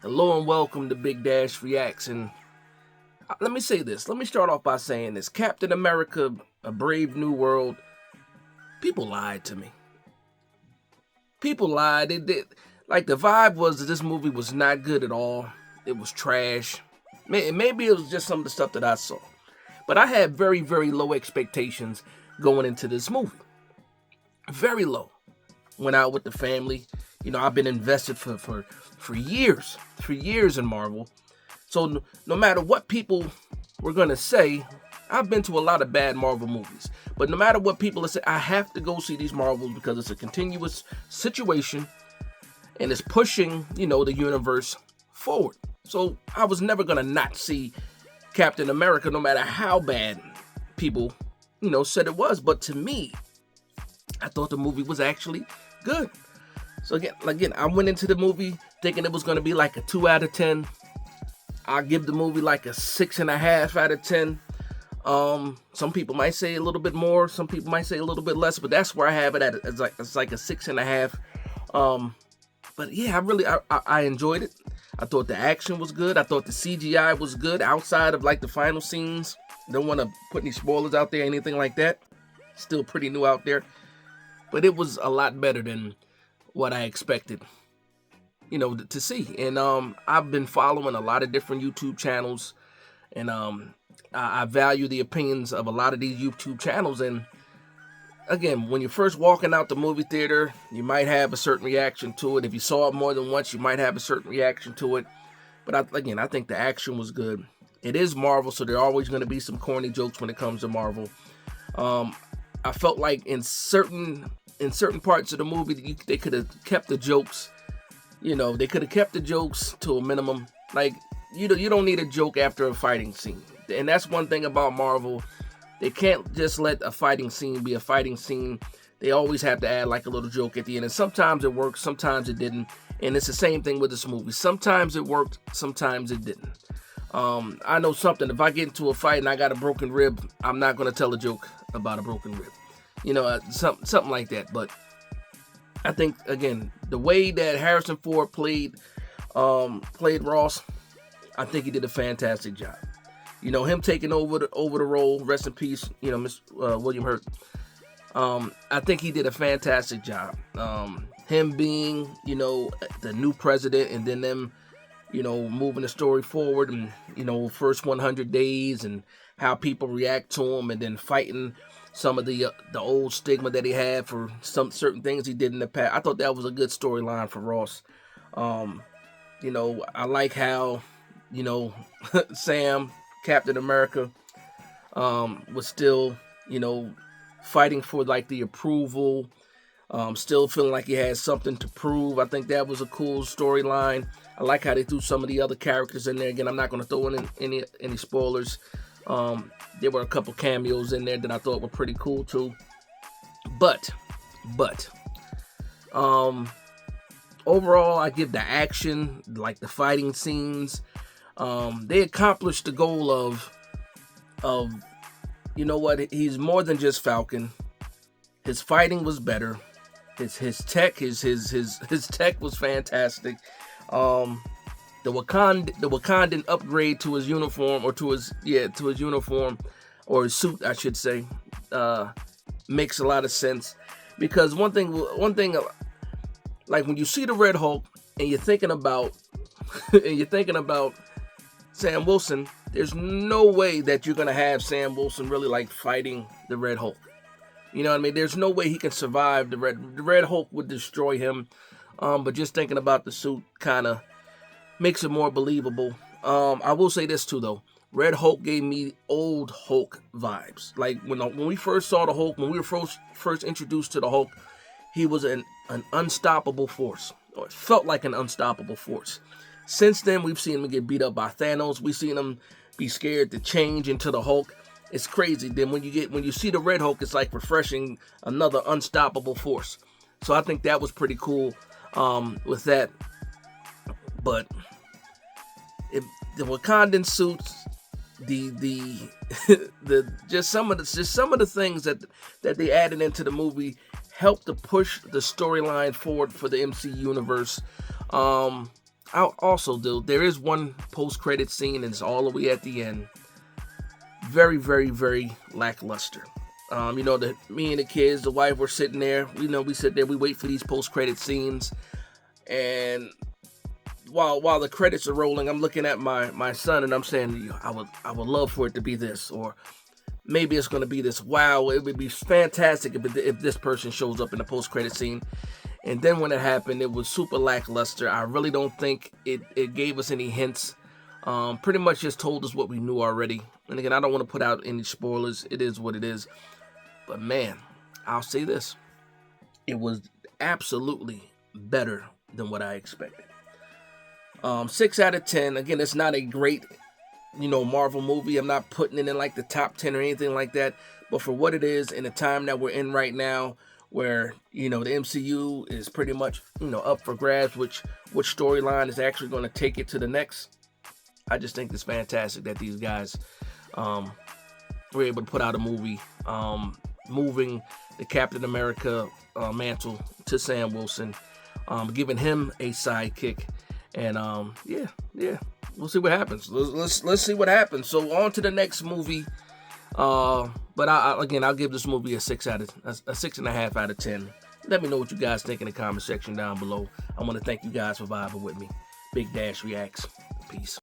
Hello and welcome to Big Dash Reacts. And let me say this. Let me start off by saying this. Captain America, A Brave New World. People lied to me. People lied. Like the vibe was that this movie was not good at all. It was trash. Maybe it was just some of the stuff that I saw. But I had very, very low expectations going into this movie. Very low. Went out with the family. You know, I've been invested for years in Marvel. So no matter what people were going to say, I've been to a lot of bad Marvel movies. But no matter what people say, I have to go see these Marvels because it's a continuous situation and it's pushing, the universe forward. So I was never going to not see Captain America no matter how bad people, said it was. But to me, I thought the movie was actually good. So again, I went into the movie thinking it was going to be like a 2 out of 10. I'll give the movie like a 6.5 out of 10. Some people might say a little bit more. Some people might say a little bit less. But that's where I have it at. It's like a 6.5. But yeah, I enjoyed it. I thought the action was good. I thought the CGI was good outside of like the final scenes. Don't want to put any spoilers out there, anything like that. Still pretty new out there. But it was a lot better than what I expected, to see. And I've been following a lot of different YouTube channels, and I value the opinions of a lot of these YouTube channels. And again, when you're first walking out the movie theater, you might have a certain reaction to it. If you saw it more than once, you might have a certain reaction to it. But I think the action was good. It is Marvel, so there are always going to be some corny jokes when it comes to Marvel. I felt like in certain parts of the movie, they could have kept the jokes. They could have kept the jokes to a minimum. Like, you don't need a joke after a fighting scene. And that's one thing about Marvel. They can't just let a fighting scene be a fighting scene. They always have to add like a little joke at the end. And sometimes it worked, sometimes it didn't. And it's the same thing with this movie. Sometimes it worked, sometimes it didn't. I know something. If I get into a fight and I got a broken rib, I'm not going to tell a joke about a broken rib. Something like that. But I think, again, the way that Harrison Ford played Ross, I think he did a fantastic job. Him taking over the role, rest in peace, Miss William Hurt. I think he did a fantastic job. Him being, the new president, and then them, moving the story forward, and first 100 days and how people react to him, and then fighting some of the old stigma that he had for some certain things he did in the past. I thought that was a good storyline for Ross. I like how, Sam, Captain America, was still, fighting for like the approval, still feeling like he had something to prove. I think that was a cool storyline. I like how they threw some of the other characters in there. Again, I'm not going to throw in any spoilers. There were a couple cameos in there that I thought were pretty cool too. But overall, I give the action, like the fighting scenes, they accomplished the goal of he's more than just Falcon. His fighting was better. His tech tech was fantastic. The Wakandan upgrade to his uniform, or to his uniform, or his suit, I should say, makes a lot of sense. Because one thing, like when you see the Red Hulk and you're thinking about Sam Wilson, there's no way that you're gonna have Sam Wilson really like fighting the Red Hulk. You know what I mean? There's no way he can survive the Red Hulk would destroy him. But just thinking about the suit kind of makes it more believable. I will say this too, though. Red Hulk gave me old Hulk vibes. Like when we first saw the Hulk, when we were first introduced to the Hulk, he was an unstoppable force, or it felt like an unstoppable force. Since then, we've seen him get beat up by Thanos. We've seen him be scared to change into the Hulk. It's crazy. Then when you see the Red Hulk, it's like refreshing, another unstoppable force. So I think that was pretty cool with that. But the Wakandan suits, just some of the things that they added into the movie helped to push the storyline forward for the MC universe. Also, there is one post-credit scene, and it's all the way at the end. Very, very, very lackluster. Me and the kids, the wife, were sitting there. We sit there, we wait for these post-credit scenes, and while the credits are rolling, I'm looking at my son, and I'm saying, I would love for it to be this, or maybe it's going to be this. Wow, it would be fantastic if this person shows up in the post-credit scene. And then when it happened, it was super lackluster. I really don't think it gave us any hints. Pretty much just told us what we knew already. And again, I don't want to put out any spoilers. It is what it is. But man, I'll say this. It was absolutely better than what I expected. 6 out of 10. Again, it's not a great, Marvel movie. I'm not putting it in like the top 10 or anything like that. But for what it is, in the time that we're in right now, where the MCU is pretty much up for grabs, which storyline is actually going to take it to the next. I just think it's fantastic that these guys were able to put out a movie moving the Captain America mantle to Sam Wilson, giving him a sidekick, and yeah, we'll see what happens. Let's see what happens. So on to the next movie. But I'll give this movie a 6.5 out of 10. Let me know what you guys think in the comment section down below. I want to thank you guys for vibing with me. Big Dash Reacts. Peace.